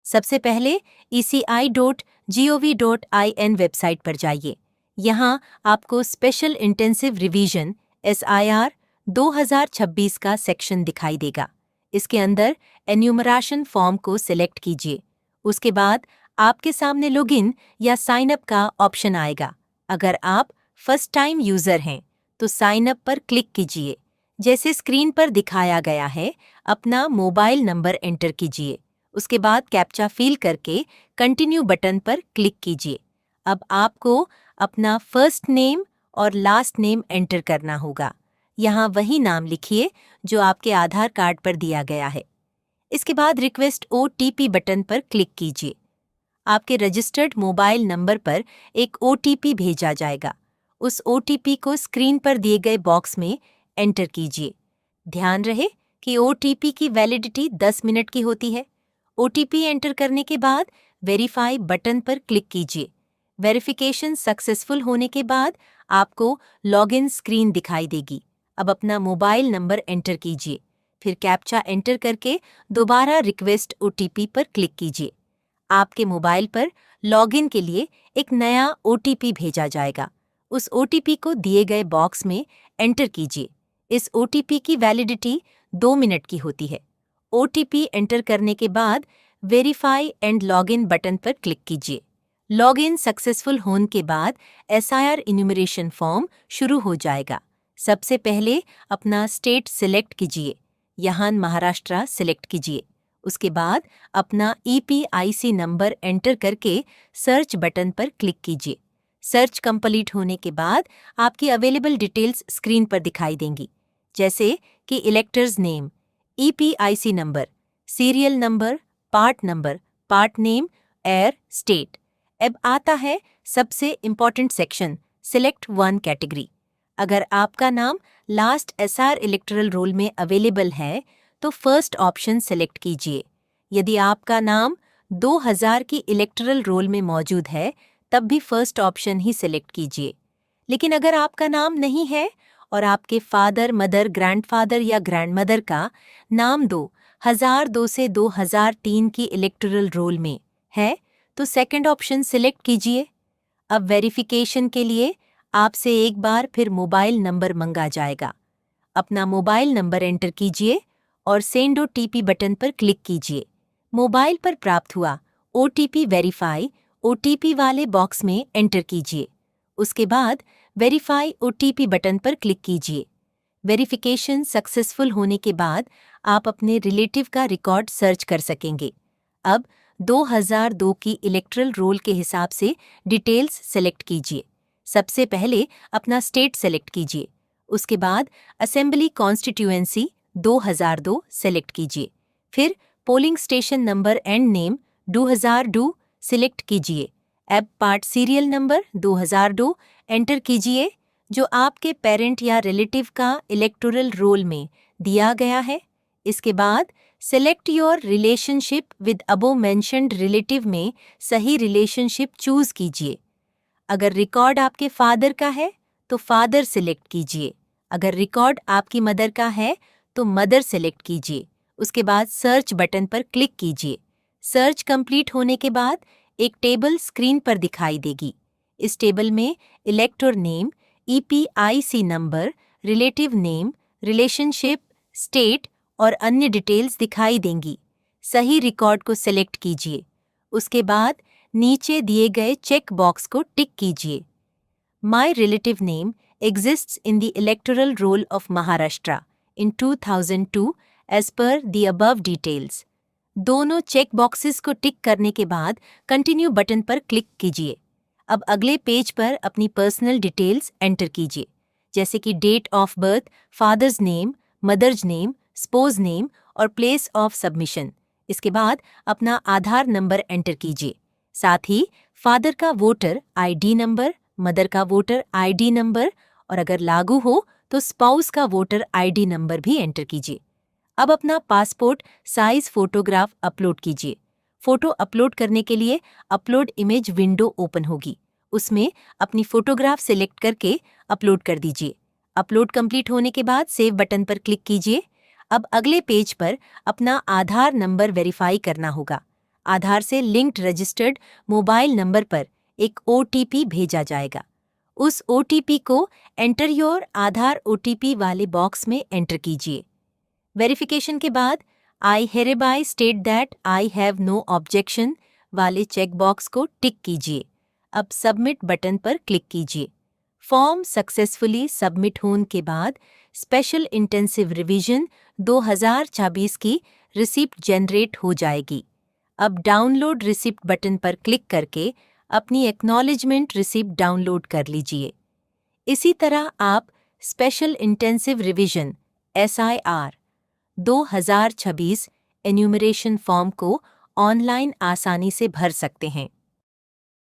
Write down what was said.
सबसे पहले eci.gov.in website पर जाइए। यहाँ आपको स्पेशल इंटेंसिव रिवीजन SIR 2026 का सेक्शन दिखाई देगा। इसके अंदर एन्यूमरेशन फॉर्म को सिलेक्ट कीजिए। उसके बाद आपके सामने लॉगिन या साइन अप का ऑप्शन आएगा। अगर आप फर्स्ट टाइम यूजर हैं तो साइन अप पर क्लिक कीजिए। जैसे स्क्रीन पर दिखाया गया है, अपना मोबाइल नंबर एंटर कीजिए। उसके बाद कैप्चा फिल करके कंटिन्यू बटन पर क्लिक कीजिए। अब आपको अपना फर्स्ट नेम और लास्ट नेम एंटर करना होगा। यहाँ वही नाम लिखिए जो आपके आधार कार्ड पर दिया गया है। इसके बाद रिक्वेस्ट OTP बटन पर क्लिक कीजिए। आपके रजिस्टर्ड मोबाइल नंबर पर एक OTP भेजा जाएगा। उस OTP को स्क्रीन पर दिए गए बॉक्स में एंटर कीजिए। ध्यान रहे कि OTP की वैलिडिटी 10 मिनट की होती है। OTP एंटर करने के बाद वेरीफाई बटन पर क्लिक कीजिए। वेरिफिकेशन सक्सेसफुल होने के बाद आपको लॉगिन स्क्रीन दिखाई देगी। अब अपना मोबाइल नंबर एंटर कीजिए। फिर कैप्चा एंटर करके दोबारा रिक्वेस्ट OTP पर क्लिक कीजिए। आपके मोबाइल पर लॉगिन के लिए एक नया OTP भेजा जाएगा। उस OTP को दिए गए बॉक्स में एंटर कीजिए। इस OTP की वैलिडिटी 2 मिनट की होती है। OTP एंटर करने के बाद वेरीफाई एंड लॉगिन बटन पर क्लिक कीजिए। लॉगिन सक्सेसफुल होने के बाद SIR इन्यूमरेशन फॉर्म शुरू हो जाएगा। सबसे पहले अपना स्टेट सिलेक्ट कीजिए। यहाँ महाराष्ट्र सिलेक्ट कीजिए। उसके बाद अपना EPIC नंबर एंटर करके सर्च बटन पर क्लिक कीजिए। सर्च कंप्लीट होने के बाद आपकी अवेलेबल डिटेल्स स्क्रीन पर दिखाई देंगी, जैसे कि electors name, EPIC number, serial number, part name, air, state. अब आता है सबसे important section, select one category. अगर आपका नाम लास्ट SR इलेक्टरल रोल में अवेलेबल है तो फर्स्ट ऑप्शन सेलेक्ट कीजिए। यदि आपका नाम 2000 की इलेक्टरल रोल में मौजूद है तब भी फर्स्ट ऑप्शन ही सेलेक्ट कीजिए। लेकिन अगर आपका नाम नहीं है और आपके फादर, मदर, ग्रैंडफादर या ग्रैंडमदर का नाम 2002 से 2003 की इलेक्टरल रोल में है तो सेकंड ऑप्शन सिलेक्ट कीजिए। अब वेरिफिकेशन के लिए आपसे एक बार फिर मोबाइल नंबर मंगा जाएगा। अपना मोबाइल नंबर एंटर कीजिए और सेंड OTP बटन पर क्लिक कीजिए। मोबाइल पर प्राप्त हुआ OTP वेरीफाई OTP वाले बॉक्स में एंटर कीजिए। उसके बाद वेरीफाई OTP बटन पर क्लिक कीजिए। वेरिफिकेशन सक्सेसफुल होने के बाद आप अपने रिलेटिव का रिकॉर्ड सर्च कर सकेंगे। अब 2002 की इलेक्टरल रोल के हिसाब से डिटेल्स सेलेक्ट कीजिए। सबसे पहले अपना स्टेट सेलेक्ट कीजिए। उसके बाद असेंबली कॉन्स्टिट्यूएंसी 2002 सेलेक्ट कीजिए। फिर polling station number and name 2002 select कीजिए। अब पार्ट सीरियल नंबर 2002 एंटर कीजिए जो आपके पेरेंट या रिलेटिव का इलेक्टोरल रोल में दिया गया है। इसके बाद select your relationship with above mentioned relative में सही रिलेशनशिप चूज कीजिए। अगर रिकॉर्ड आपके फादर का है तो फादर सिलेक्ट कीजिए। अगर रिकॉर्ड आपकी मदर का है तो मदर सिलेक्ट कीजिए। उसके बाद सर्च बटन पर क्लिक कीजिए। सर्च कंप्लीट होने के बाद एक टेबल स्क्रीन पर दिखाई देगी। इस टेबल में इलेक्टर name, EPIC number, relative name, relationship, state और अन्य डिटेल्स दिखाई देंगी। सही रिकॉर्ड को सिलेक्ट कीजिए। उसके बाद नीचे दिए गए चेक बॉक्स को टिक कीजिए। My relative name exists in the electoral roll of Maharashtra in 2002 as per the above details। दोनों चेक बॉक्सेस को टिक करने के बाद कंटिन्यू बटन पर क्लिक कीजिए। अब अगले पेज पर अपनी पर्सनल डिटेल्स एंटर कीजिए, जैसे कि date of birth, father's name, mother's name, spouse name और प्लेस ऑफ सबमिशन। इसके बाद अपना आधार नंबर एंटर कीजिए। साथ ही फादर का वोटर ID नंबर, मदर का वोटर ID नंबर और अगर लागू हो तो स्पाउस का वोटर ID नंबर भी एंटर कीजिए। अब अपना पासपोर्ट साइज फोटोग्राफ अपलोड कीजिए। फोटो अपलोड करने के लिए अपलोड इमेज विंडो ओपन होगी। उसमें अपनी फोटोग्राफ सिलेक्ट करके अपलोड कर दीजिए। अपलोड कंप्लीट होने के बाद सेव बटन पर क्लिक कीजिए। अब अगले पेज पर अपना आधार नंबर वेरीफाई करना होगा। आधार से लिंक्ड रजिस्टर्ड मोबाइल नंबर पर एक OTP भेजा जाएगा। उस OTP को एंटर योर आधार OTP वाले बॉक्स में एंटर कीजिए। वेरिफिकेशन के बाद I hereby state that I have no objection वाले चेक बॉक्स को टिक कीजिए। अब सबमिट बटन पर क्लिक कीजिए। फॉर्म सक्सेसफुली सबमिट होने के बाद स्पेशल इंटेंसिव रिवीजन 2026 की रिसिप्ट जनरेट हो जाएगी। अब डाउनलोड रिसिप्ट बटन पर क्लिक करके अपनी एक्नॉलेजमेंट रिसिप्ट डाउनलोड कर लीजिए। इसी तरह आप special intensive revision SIR 2026 enumeration form को ऑनलाइन आसानी से भर सकते हैं।